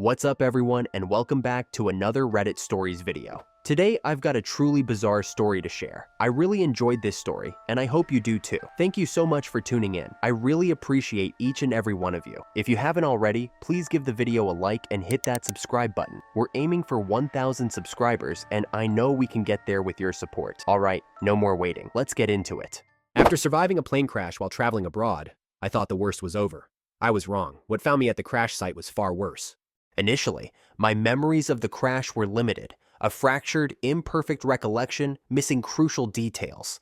What's up everyone, and welcome back to another Reddit Stories video. Today I've got a truly bizarre story to share. I really enjoyed this story, and I hope you do too. Thank you so much for tuning in. I really appreciate each and every one of you. If you haven't already, please give the video a like and hit that subscribe button. We're aiming for 1,000 subscribers, and I know we can get there with your support. Alright, no more waiting. Let's get into it. After surviving a plane crash while traveling abroad, I thought the worst was over. I was wrong. What found me at the crash site was far worse. Initially, my memories of the crash were limited, a fractured, imperfect recollection missing crucial details.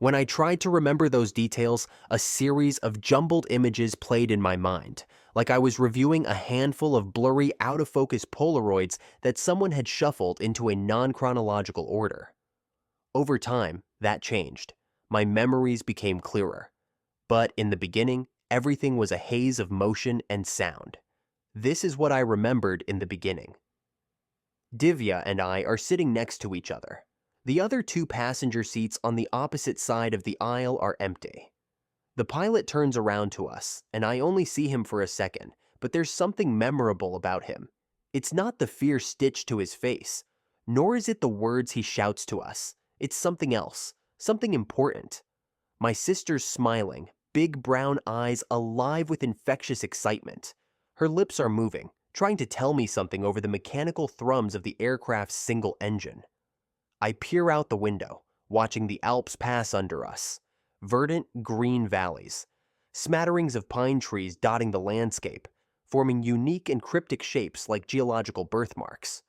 When I tried to remember those details, a series of jumbled images played in my mind, like I was reviewing a handful of blurry, out-of-focus Polaroids that someone had shuffled into a non-chronological order. Over time, that changed. My memories became clearer. But in the beginning, everything was a haze of motion and sound. This is what I remembered in the beginning. Divya and I are sitting next to each other. The other two passenger seats on the opposite side of the aisle are empty. The pilot turns around to us, and I only see him for a second, but there's something memorable about him. It's not the fear stitched to his face, nor is it the words he shouts to us. It's something else, something important. My sister's smiling, big brown eyes alive with infectious excitement. Her lips are moving, trying to tell me something over the mechanical thrums of the aircraft's single engine. I peer out the window, watching the Alps pass under us. Verdant, green valleys. Smatterings of pine trees dotting the landscape, forming unique and cryptic shapes like geological birthmarks.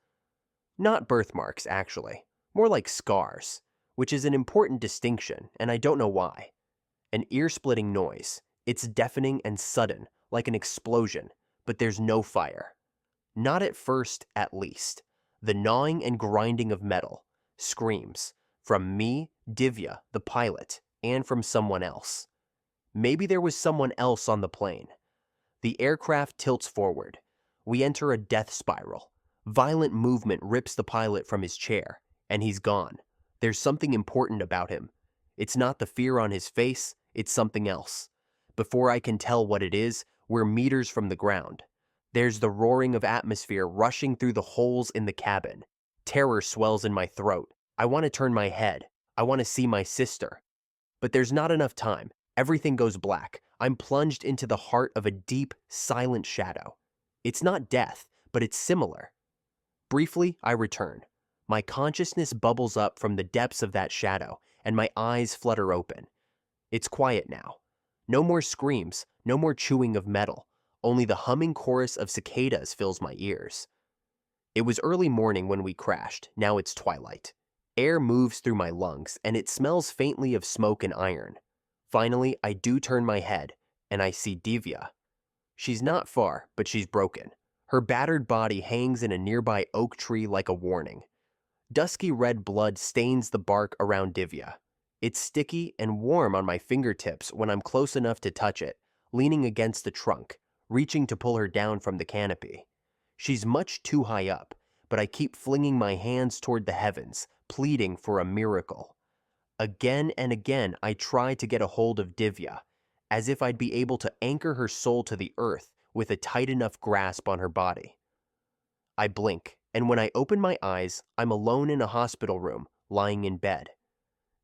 Not birthmarks, actually. More like scars, which is an important distinction, and I don't know why. An ear-splitting noise. It's deafening and sudden, like an explosion. But there's no fire. Not at first, at least. The gnawing and grinding of metal. Screams. From me, Divya, the pilot, and from someone else. Maybe there was someone else on the plane. The aircraft tilts forward. We enter a death spiral. Violent movement rips the pilot from his chair, and he's gone. There's something important about him. It's not the fear on his face, it's something else. Before I can tell what it is, we're meters from the ground. There's the roaring of atmosphere rushing through the holes in the cabin. Terror swells in my throat. I want to turn my head. I want to see my sister. But there's not enough time. Everything goes black. I'm plunged into the heart of a deep, silent shadow. It's not death, but it's similar. Briefly, I return. My consciousness bubbles up from the depths of that shadow, and my eyes flutter open. It's quiet now. No more screams, no more chewing of metal. Only the humming chorus of cicadas fills my ears. It was early morning when we crashed, now it's twilight. Air moves through my lungs, and it smells faintly of smoke and iron. Finally, I do turn my head, and I see Divya. She's not far, but she's broken. Her battered body hangs in a nearby oak tree like a warning. Dusky red blood stains the bark around Divya. It's sticky and warm on my fingertips when I'm close enough to touch it, leaning against the trunk, reaching to pull her down from the canopy. She's much too high up, but I keep flinging my hands toward the heavens, pleading for a miracle. Again and again, I try to get a hold of Divya, as if I'd be able to anchor her soul to the earth with a tight enough grasp on her body. I blink, and when I open my eyes, I'm alone in a hospital room, lying in bed.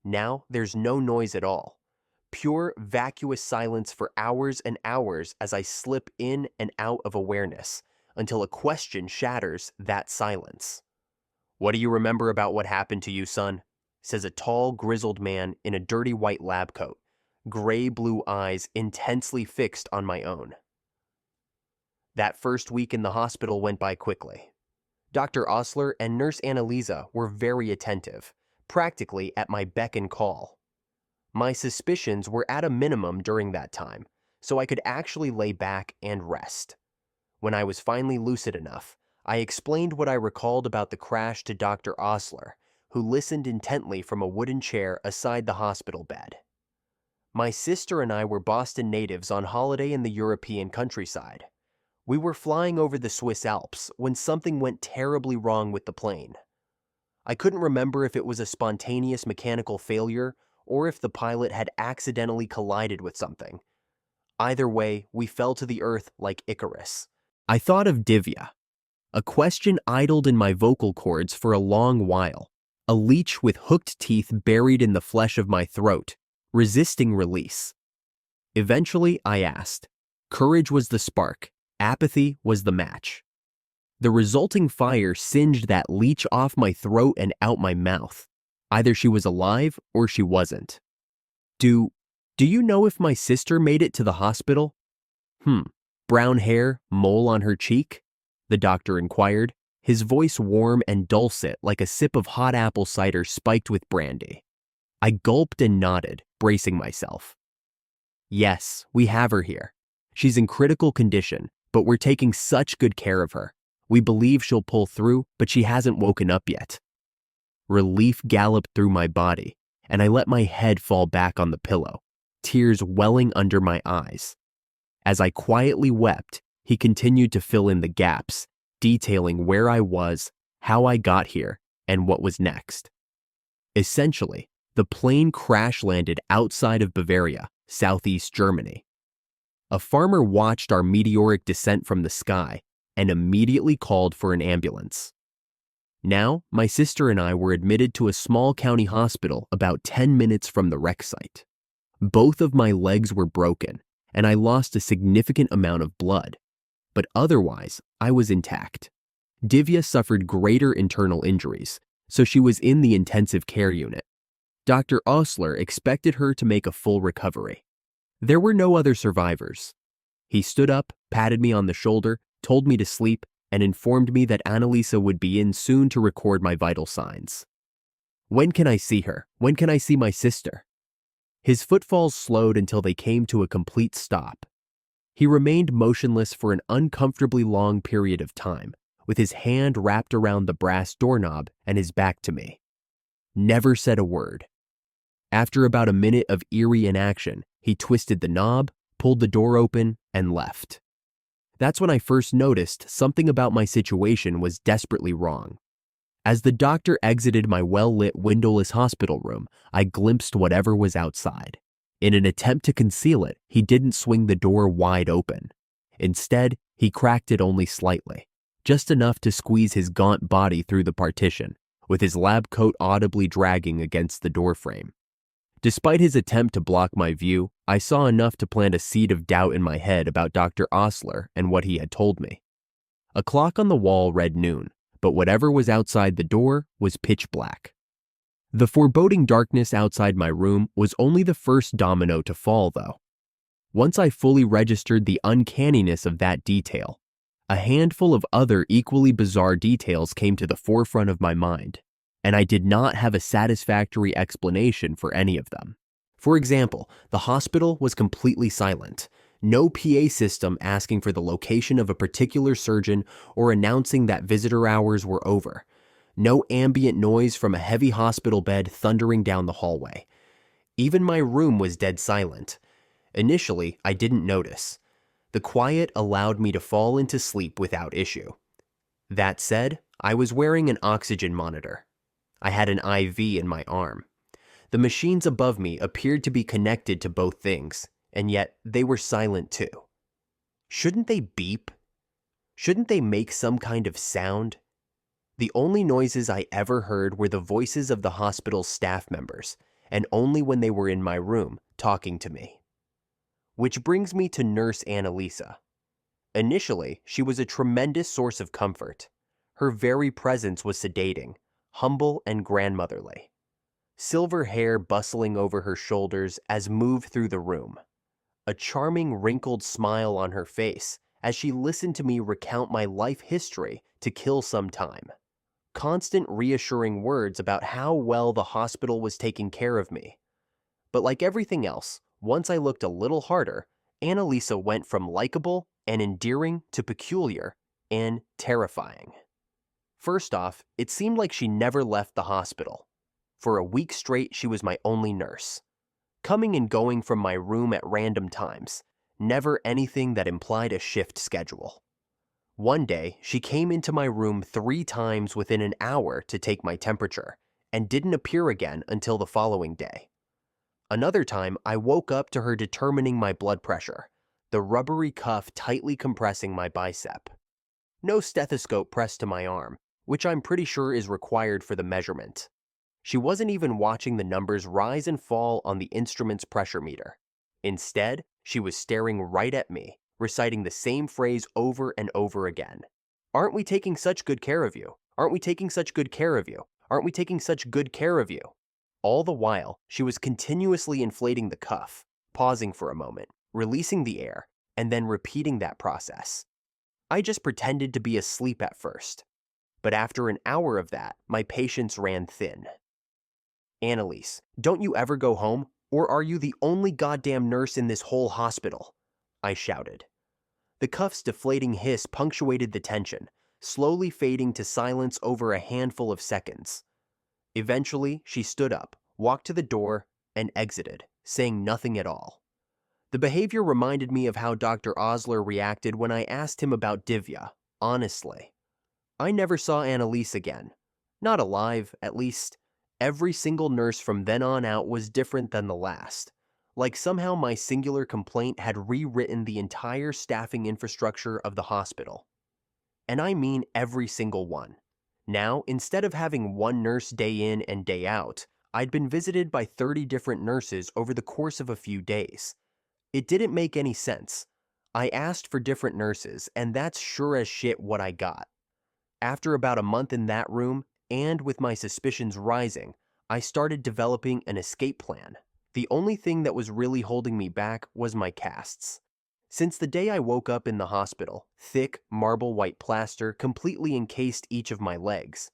Now, there's no noise at all. Pure, vacuous silence for hours and hours as I slip in and out of awareness, until a question shatters that silence. "What do you remember about what happened to you, son?" says a tall, grizzled man in a dirty white lab coat, gray-blue eyes intensely fixed on my own. That first week in the hospital went by quickly. Dr. Osler and Nurse Annalisa were very attentive, practically at my beck and call. My suspicions were at a minimum during that time, so I could actually lay back and rest. When I was finally lucid enough, I explained what I recalled about the crash to Dr. Osler, who listened intently from a wooden chair aside the hospital bed. My sister and I were Boston natives on holiday in the European countryside. We were flying over the Swiss Alps when something went terribly wrong with the plane. I couldn't remember if it was a spontaneous mechanical failure or if the pilot had accidentally collided with something. Either way, we fell to the earth like Icarus. I thought of Divya. A question idled in my vocal cords for a long while, a leech with hooked teeth buried in the flesh of my throat, resisting release. Eventually, I asked. Courage was the spark, apathy was the match. The resulting fire singed that leech off my throat and out my mouth. Either she was alive or she wasn't. Do you know if my sister made it to the hospital? Brown hair, mole on her cheek? The doctor inquired, his voice warm and dulcet like a sip of hot apple cider spiked with brandy. I gulped and nodded, bracing myself. Yes, we have her here. She's in critical condition, but we're taking such good care of her. We believe she'll pull through, but she hasn't woken up yet. Relief galloped through my body, and I let my head fall back on the pillow, tears welling under my eyes. As I quietly wept, he continued to fill in the gaps, detailing where I was, how I got here, and what was next. Essentially, the plane crash-landed outside of Bavaria, southeast Germany. A farmer watched our meteoric descent from the sky and immediately called for an ambulance. Now, my sister and I were admitted to a small county hospital about 10 minutes from the wreck site. Both of my legs were broken, and I lost a significant amount of blood. But otherwise, I was intact. Divya suffered greater internal injuries, so she was in the intensive care unit. Dr. Osler expected her to make a full recovery. There were no other survivors. He stood up, patted me on the shoulder, told me to sleep, and informed me that Annalisa would be in soon to record my vital signs. When can I see her? When can I see my sister? His footfalls slowed until they came to a complete stop. He remained motionless for an uncomfortably long period of time, with his hand wrapped around the brass doorknob and his back to me. Never said a word. After about a minute of eerie inaction, he twisted the knob, pulled the door open, and left. That's when I first noticed something about my situation was desperately wrong. As the doctor exited my well-lit windowless hospital room, I glimpsed whatever was outside. In an attempt to conceal it, he didn't swing the door wide open. Instead, he cracked it only slightly, just enough to squeeze his gaunt body through the partition, with his lab coat audibly dragging against the doorframe. Despite his attempt to block my view, I saw enough to plant a seed of doubt in my head about Dr. Osler and what he had told me. A clock on the wall read noon, but whatever was outside the door was pitch black. The foreboding darkness outside my room was only the first domino to fall, though. Once I fully registered the uncanniness of that detail, a handful of other equally bizarre details came to the forefront of my mind, and I did not have a satisfactory explanation for any of them. For example, the hospital was completely silent. No PA system asking for the location of a particular surgeon or announcing that visitor hours were over. No ambient noise from a heavy hospital bed thundering down the hallway. Even my room was dead silent. Initially, I didn't notice. The quiet allowed me to fall into sleep without issue. That said, I was wearing an oxygen monitor. I had an IV in my arm. The machines above me appeared to be connected to both things, and yet they were silent too. Shouldn't they beep? Shouldn't they make some kind of sound? The only noises I ever heard were the voices of the hospital's staff members, and only when they were in my room, talking to me. Which brings me to Nurse Annalisa. Initially, she was a tremendous source of comfort. Her very presence was sedating, humble and grandmotherly. Silver hair bustling over her shoulders as moved through the room. A charming wrinkled smile on her face as she listened to me recount my life history to kill some time. Constant reassuring words about how well the hospital was taking care of me. But like everything else, once I looked a little harder, Annalisa went from likable and endearing to peculiar and terrifying. First off, it seemed like she never left the hospital. For a week straight, she was my only nurse. Coming and going from my room at random times, never anything that implied a shift schedule. One day, she came into my room 3 times within an hour to take my temperature, and didn't appear again until the following day. Another time, I woke up to her determining my blood pressure, the rubbery cuff tightly compressing my bicep. No stethoscope pressed to my arm, which I'm pretty sure is required for the measurement. She wasn't even watching the numbers rise and fall on the instrument's pressure meter. Instead, she was staring right at me, reciting the same phrase over and over again. Aren't we taking such good care of you? Aren't we taking such good care of you? Aren't we taking such good care of you? All the while, she was continuously inflating the cuff, pausing for a moment, releasing the air, and then repeating that process. I just pretended to be asleep at first. But after an hour of that, my patience ran thin. Annalise, don't you ever go home, or are you the only goddamn nurse in this whole hospital? I shouted. The cuff's deflating hiss punctuated the tension, slowly fading to silence over a handful of seconds. Eventually, she stood up, walked to the door, and exited, saying nothing at all. The behavior reminded me of how Dr. Osler reacted when I asked him about Divya, honestly. I never saw Annalise again. Not alive, at least. Every single nurse from then on out was different than the last. Like somehow my singular complaint had rewritten the entire staffing infrastructure of the hospital. And I mean every single one. Now, instead of having one nurse day in and day out, I'd been visited by 30 different nurses over the course of a few days. It didn't make any sense. I asked for different nurses, and that's sure as shit what I got. After about a month in that room, and with my suspicions rising, I started developing an escape plan. The only thing that was really holding me back was my casts. Since the day I woke up in the hospital, thick, marble white plaster completely encased each of my legs.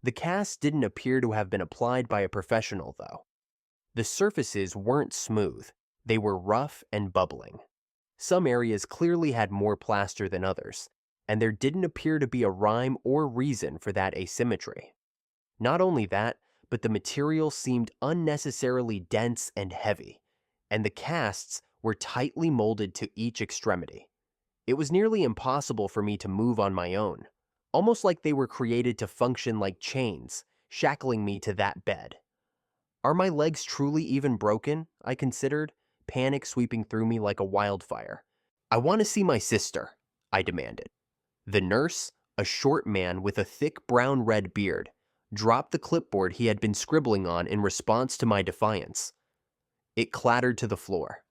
The casts didn't appear to have been applied by a professional, though. The surfaces weren't smooth. They were rough and bubbling. Some areas clearly had more plaster than others, and there didn't appear to be a rhyme or reason for that asymmetry. Not only that, but the material seemed unnecessarily dense and heavy, and the casts were tightly molded to each extremity. It was nearly impossible for me to move on my own, almost like they were created to function like chains, shackling me to that bed. Are my legs truly even broken? I considered, panic sweeping through me like a wildfire. I want to see my sister, I demanded. The nurse, a short man with a thick brown-red beard, dropped the clipboard he had been scribbling on in response to my defiance. It clattered to the floor.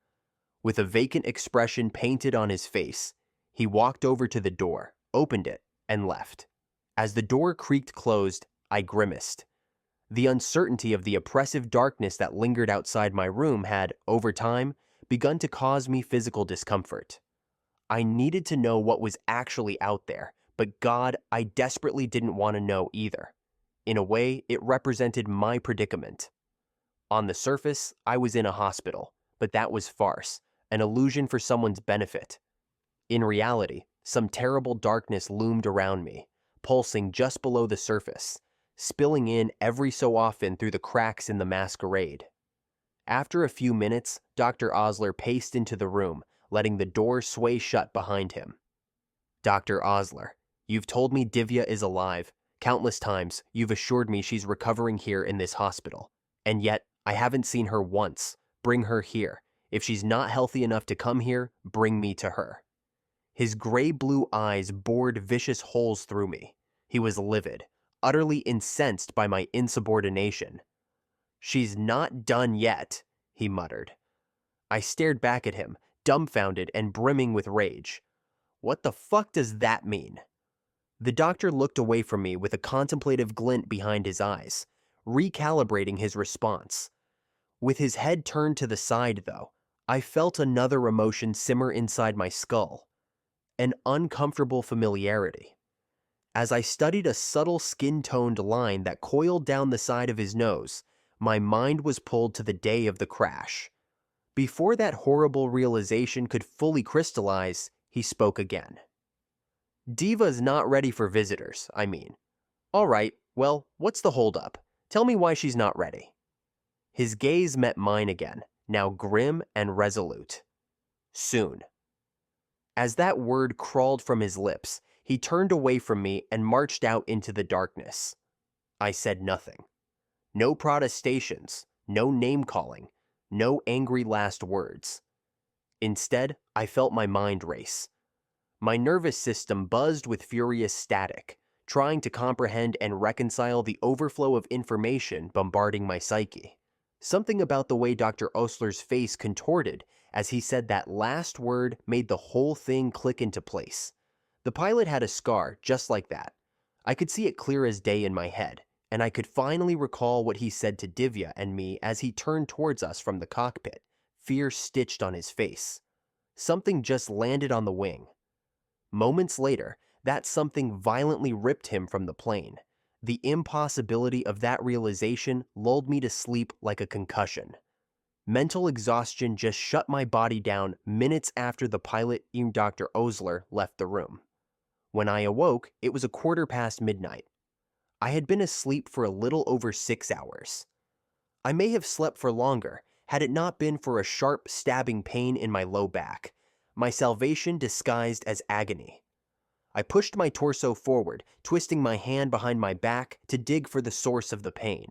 With a vacant expression painted on his face, he walked over to the door, opened it, and left. As the door creaked closed, I grimaced. The uncertainty of the oppressive darkness that lingered outside my room had, over time, begun to cause me physical discomfort. I needed to know what was actually out there, but God, I desperately didn't want to know either. In a way, it represented my predicament. On the surface, I was in a hospital, but that was farce, an illusion for someone's benefit. In reality, some terrible darkness loomed around me, pulsing just below the surface, spilling in every so often through the cracks in the masquerade. After a few minutes, Dr. Osler paced into the room, letting the door sway shut behind him. Dr. Osler, you've told me Divya is alive. Countless times, you've assured me she's recovering here in this hospital. And yet, I haven't seen her once. Bring her here. If she's not healthy enough to come here, bring me to her. His gray-blue eyes bored vicious holes through me. He was livid, utterly incensed by my insubordination. She's not done yet, he muttered. I stared back at him, dumbfounded and brimming with rage. What the fuck does that mean? The doctor looked away from me with a contemplative glint behind his eyes, recalibrating his response. With his head turned to the side, though, I felt another emotion simmer inside my skull. An uncomfortable familiarity. As I studied a subtle skin-toned line that coiled down the side of his nose, my mind was pulled to the day of the crash. Before that horrible realization could fully crystallize, he spoke again. Diva's not ready for visitors, I mean. All right, well, what's the holdup? Tell me why she's not ready. His gaze met mine again, now grim and resolute. Soon. As that word crawled from his lips, he turned away from me and marched out into the darkness. I said nothing. No protestations, no name-calling, no angry last words. Instead, I felt my mind race. My nervous system buzzed with furious static, trying to comprehend and reconcile the overflow of information bombarding my psyche. Something about the way Dr. Osler's face contorted as he said that last word made the whole thing click into place. The pilot had a scar just like that. I could see it clear as day in my head, and I could finally recall what he said to Divya and me as he turned towards us from the cockpit, fear stitched on his face. Something just landed on the wing. Moments later, that something violently ripped him from the plane. The impossibility of that realization lulled me to sleep like a concussion. Mental exhaustion just shut my body down minutes after the pilot and Dr. Osler left the room. When I awoke, it was 1:15 midnight. I had been asleep for a little over 6 hours. I may have slept for longer had it not been for a sharp, stabbing pain in my low back, my salvation disguised as agony. I pushed my torso forward, twisting my hand behind my back to dig for the source of the pain.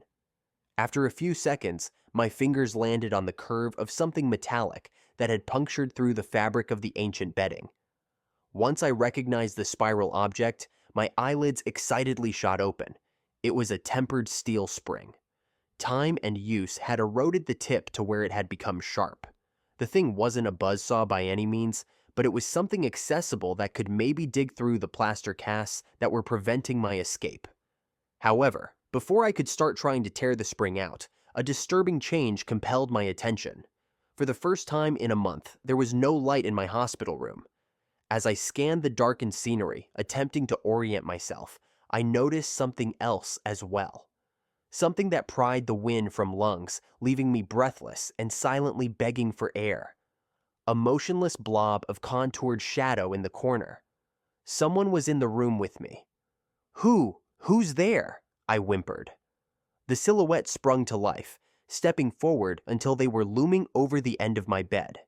After a few seconds, my fingers landed on the curve of something metallic that had punctured through the fabric of the ancient bedding. Once I recognized the spiral object, my eyelids excitedly shot open. It was a tempered steel spring. Time and use had eroded the tip to where it had become sharp. The thing wasn't a buzzsaw by any means, but it was something accessible that could maybe dig through the plaster casts that were preventing my escape. However, before I could start trying to tear the spring out, a disturbing change compelled my attention. For the first time in a month, there was no light in my hospital room. As I scanned the darkened scenery, attempting to orient myself, I noticed something else as well. Something that pried the wind from lungs, leaving me breathless and silently begging for air. A motionless blob of contoured shadow in the corner. Someone was in the room with me. Who's there? I whimpered. The silhouette sprung to life, stepping forward until they were looming over the end of my bed.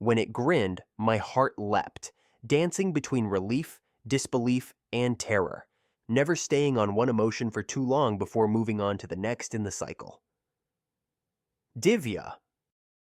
When it grinned, my heart leapt, dancing between relief, disbelief, and terror, never staying on one emotion for too long before moving on to the next in the cycle. Divya.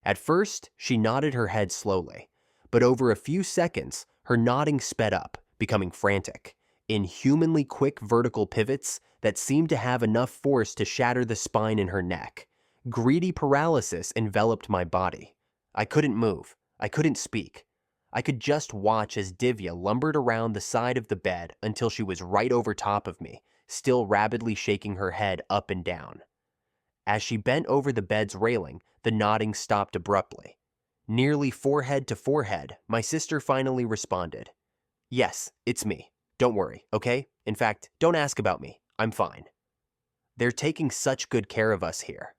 At first, she nodded her head slowly, but over a few seconds, her nodding sped up, becoming frantic, inhumanly quick vertical pivots that seemed to have enough force to shatter the spine in her neck. Greedy paralysis enveloped my body. I couldn't move. I couldn't speak. I could just watch as Divya lumbered around the side of the bed until she was right over top of me, still rapidly shaking her head up and down. As she bent over the bed's railing, the nodding stopped abruptly. Nearly forehead to forehead, my sister finally responded. "Yes, it's me. Don't worry, okay? In fact, don't ask about me. I'm fine. They're taking such good care of us here."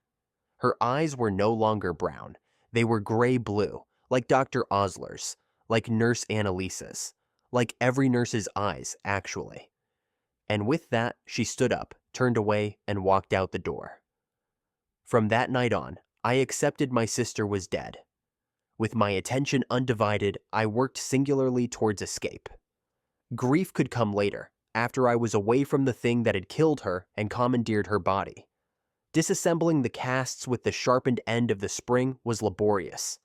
Her eyes were no longer brown. They were gray-blue, like Dr. Osler's, like Nurse Annalisa's, like every nurse's eyes, actually. And with that, she stood up, turned away, and walked out the door. From that night on, I accepted my sister was dead. With my attention undivided, I worked singularly towards escape. Grief could come later, after I was away from the thing that had killed her and commandeered her body. Disassembling the casts with the sharpened end of the spring was laborious.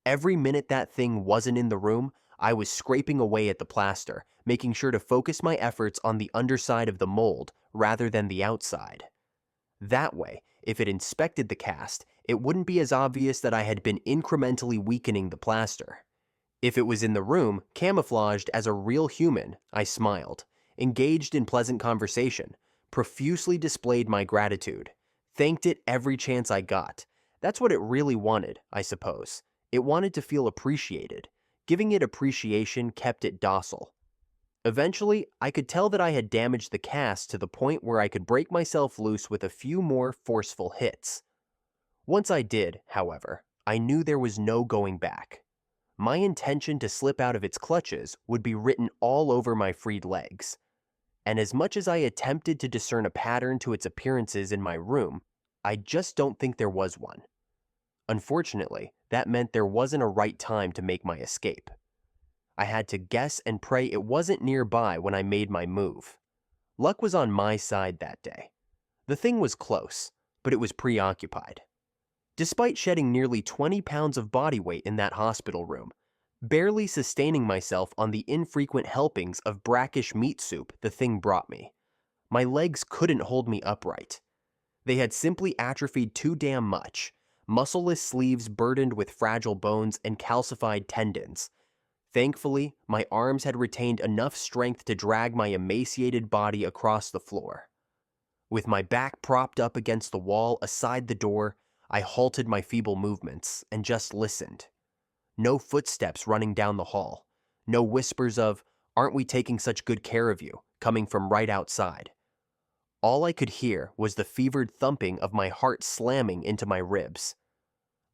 Every minute that thing wasn't in the room, I was scraping away at the plaster, making sure to focus my efforts on the underside of the mold rather than the outside. That way, if it inspected the cast, it wouldn't be as obvious that I had been incrementally weakening the plaster. If it was in the room, camouflaged as a real human, I smiled, engaged in pleasant conversation, profusely displayed my gratitude, thanked it every chance I got. That's what it really wanted, I suppose. It wanted to feel appreciated. Giving it appreciation kept it docile. Eventually, I could tell that I had damaged the cast to the point where I could break myself loose with a few more forceful hits. Once I did, however, I knew there was no going back. My intention to slip out of its clutches would be written all over my freed legs. And as much as I attempted to discern a pattern to its appearances in my room, I just don't think there was one. Unfortunately, that meant there wasn't a right time to make my escape. I had to guess and pray it wasn't nearby when I made my move. Luck was on my side that day. The thing was close, but it was preoccupied. Despite shedding nearly 20 pounds of body weight in that hospital room, barely sustaining myself on the infrequent helpings of brackish meat soup the thing brought me. My legs couldn't hold me upright. They had simply atrophied too damn much, muscleless sleeves burdened with fragile bones and calcified tendons. Thankfully, my arms had retained enough strength to drag my emaciated body across the floor. With my back propped up against the wall aside the door, I halted my feeble movements and just listened. No footsteps running down the hall. No whispers of, "Aren't we taking such good care of you?" coming from right outside. All I could hear was the fevered thumping of my heart slamming into my ribs.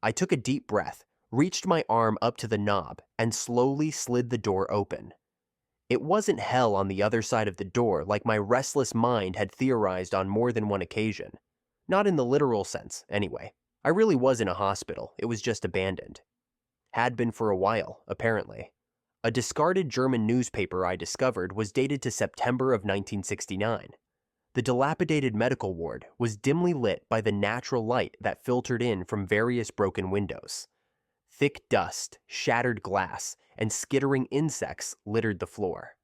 I took a deep breath, reached my arm up to the knob, and slowly slid the door open. It wasn't hell on the other side of the door like my restless mind had theorized on more than one occasion. Not in the literal sense, anyway. I really was in a hospital, it was just abandoned. Had been for a while, apparently. A discarded German newspaper I discovered was dated to September of 1969. The dilapidated medical ward was dimly lit by the natural light that filtered in from various broken windows. Thick dust, shattered glass, and skittering insects littered the floor.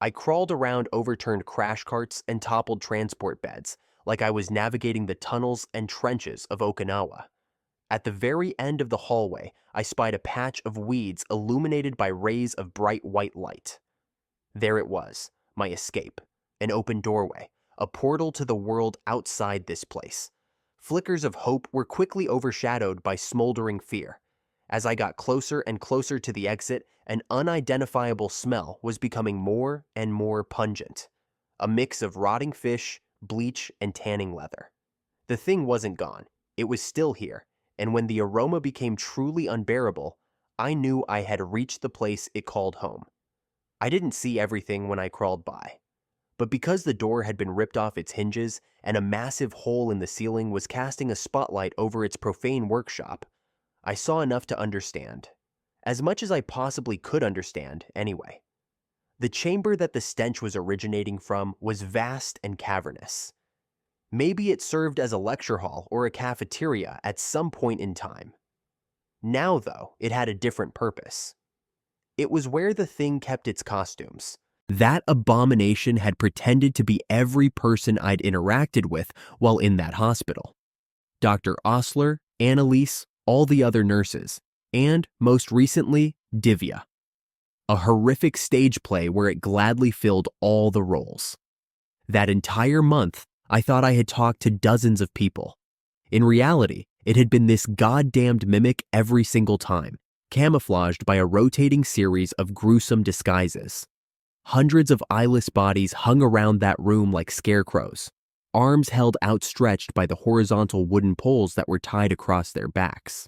I crawled around overturned crash carts and toppled transport beds like I was navigating the tunnels and trenches of Okinawa. At the very end of the hallway, I spied a patch of weeds illuminated by rays of bright white light. There it was, my escape, an open doorway, a portal to the world outside this place. Flickers of hope were quickly overshadowed by smoldering fear. As I got closer and closer to the exit, an unidentifiable smell was becoming more and more pungent. A mix of rotting fish, bleach, and tanning leather. The thing wasn't gone. It was still here, and when the aroma became truly unbearable, I knew I had reached the place it called home. I didn't see everything when I crawled by. But because the door had been ripped off its hinges and a massive hole in the ceiling was casting a spotlight over its profane workshop, I saw enough to understand. As much as I possibly could understand, anyway. The chamber that the stench was originating from was vast and cavernous. Maybe it served as a lecture hall or a cafeteria at some point in time. Now, though, it had a different purpose. It was where the thing kept its costumes. That abomination had pretended to be every person I'd interacted with while in that hospital. Dr. Osler, Annalise, all the other nurses, and, most recently, Divya. A horrific stage play where it gladly filled all the roles. That entire month, I thought I had talked to dozens of people. In reality, it had been this goddamned mimic every single time, camouflaged by a rotating series of gruesome disguises. Hundreds of eyeless bodies hung around that room like scarecrows, arms held outstretched by the horizontal wooden poles that were tied across their backs.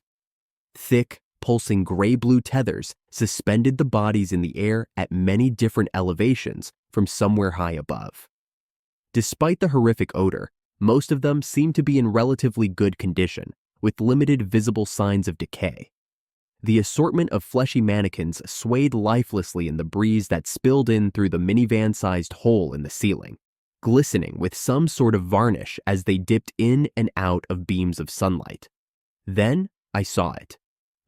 Thick, pulsing gray-blue tethers suspended the bodies in the air at many different elevations from somewhere high above. Despite the horrific odor, most of them seemed to be in relatively good condition, with limited visible signs of decay. The assortment of fleshy mannequins swayed lifelessly in the breeze that spilled in through the minivan-sized hole in the ceiling, glistening with some sort of varnish as they dipped in and out of beams of sunlight. Then I saw it.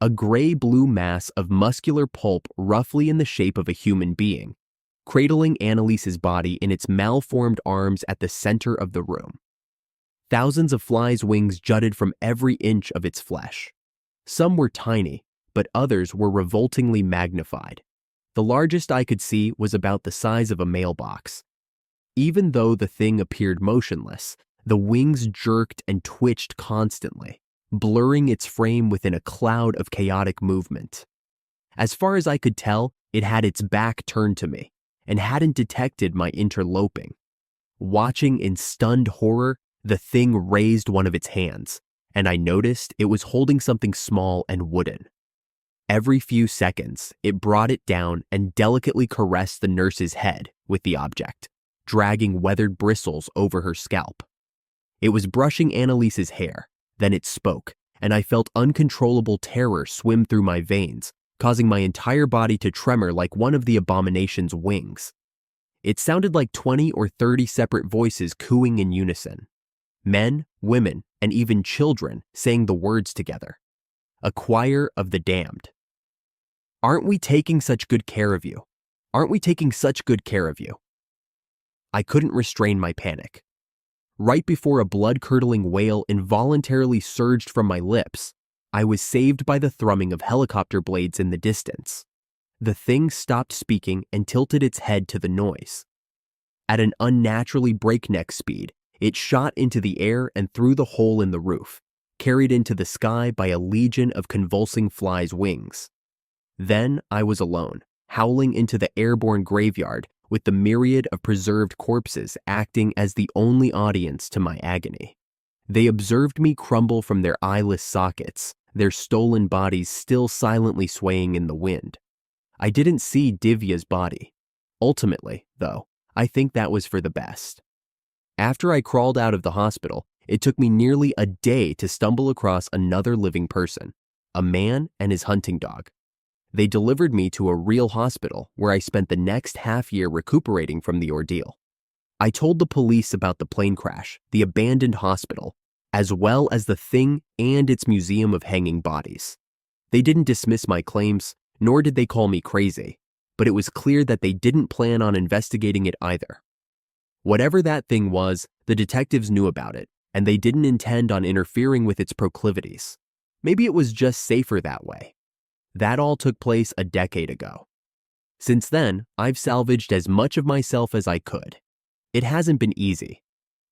A gray-blue mass of muscular pulp roughly in the shape of a human being, cradling Annalise's body in its malformed arms at the center of the room. Thousands of flies' wings jutted from every inch of its flesh. Some were tiny, but others were revoltingly magnified. The largest I could see was about the size of a mailbox. Even though the thing appeared motionless, the wings jerked and twitched constantly, blurring its frame within a cloud of chaotic movement. As far as I could tell, it had its back turned to me and hadn't detected my interloping. Watching in stunned horror, the thing raised one of its hands, and I noticed it was holding something small and wooden. Every few seconds, it brought it down and delicately caressed the nurse's head with the object, dragging weathered bristles over her scalp. It was brushing Annalise's hair, then it spoke, and I felt uncontrollable terror swim through my veins, causing my entire body to tremor like one of the abomination's wings. It sounded like 20 or 30 separate voices cooing in unison. Men, women, and even children saying the words together. A choir of the damned. Aren't we taking such good care of you? Aren't we taking such good care of you? I couldn't restrain my panic. Right before a blood-curdling wail involuntarily surged from my lips, I was saved by the thrumming of helicopter blades in the distance. The thing stopped speaking and tilted its head to the noise. At an unnaturally breakneck speed, it shot into the air and through the hole in the roof, carried into the sky by a legion of convulsing flies' wings. Then I was alone, howling into the airborne graveyard with the myriad of preserved corpses acting as the only audience to my agony. They observed me crumble from their eyeless sockets, their stolen bodies still silently swaying in the wind. I didn't see Divya's body. Ultimately, though, I think that was for the best. After I crawled out of the hospital, it took me nearly a day to stumble across another living person, a man and his hunting dog. They delivered me to a real hospital where I spent the next half year recuperating from the ordeal. I told the police about the plane crash, the abandoned hospital, as well as the thing and its museum of hanging bodies. They didn't dismiss my claims, nor did they call me crazy, but it was clear that they didn't plan on investigating it either. Whatever that thing was, the detectives knew about it, and they didn't intend on interfering with its proclivities. Maybe it was just safer that way. That all took place a decade ago. Since then, I've salvaged as much of myself as I could. It hasn't been easy.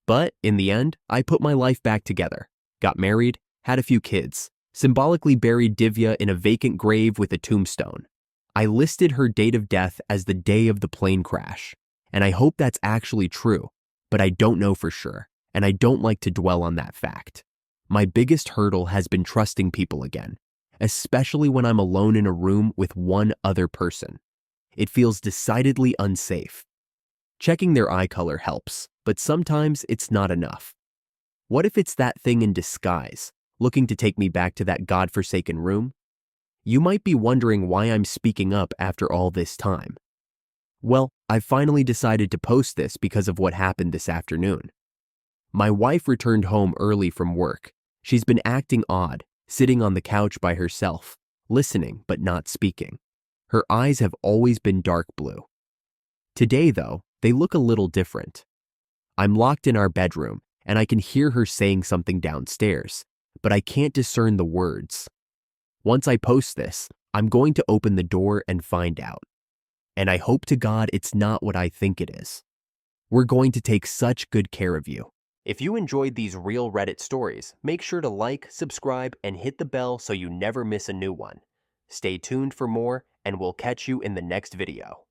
But in the end, I put my life back together, got married, had a few kids, symbolically buried Divya in a vacant grave with a tombstone. I listed her date of death as the day of the plane crash, and I hope that's actually true, but I don't know for sure, and I don't like to dwell on that fact. My biggest hurdle has been trusting people again, especially when I'm alone in a room with one other person. It feels decidedly unsafe. Checking their eye color helps, but sometimes it's not enough. What if it's that thing in disguise, looking to take me back to that godforsaken room? You might be wondering why I'm speaking up after all this time. Well, I've finally decided to post this because of what happened this afternoon. My wife returned home early from work. She's been acting odd, sitting on the couch by herself, listening but not speaking. Her eyes have always been dark blue. Today, though, they look a little different. I'm locked in our bedroom, and I can hear her saying something downstairs, but I can't discern the words. Once I post this, I'm going to open the door and find out. And I hope to God it's not what I think it is. We're going to take such good care of you. If you enjoyed these real Reddit stories, make sure to like, subscribe, and hit the bell so you never miss a new one. Stay tuned for more, and we'll catch you in the next video.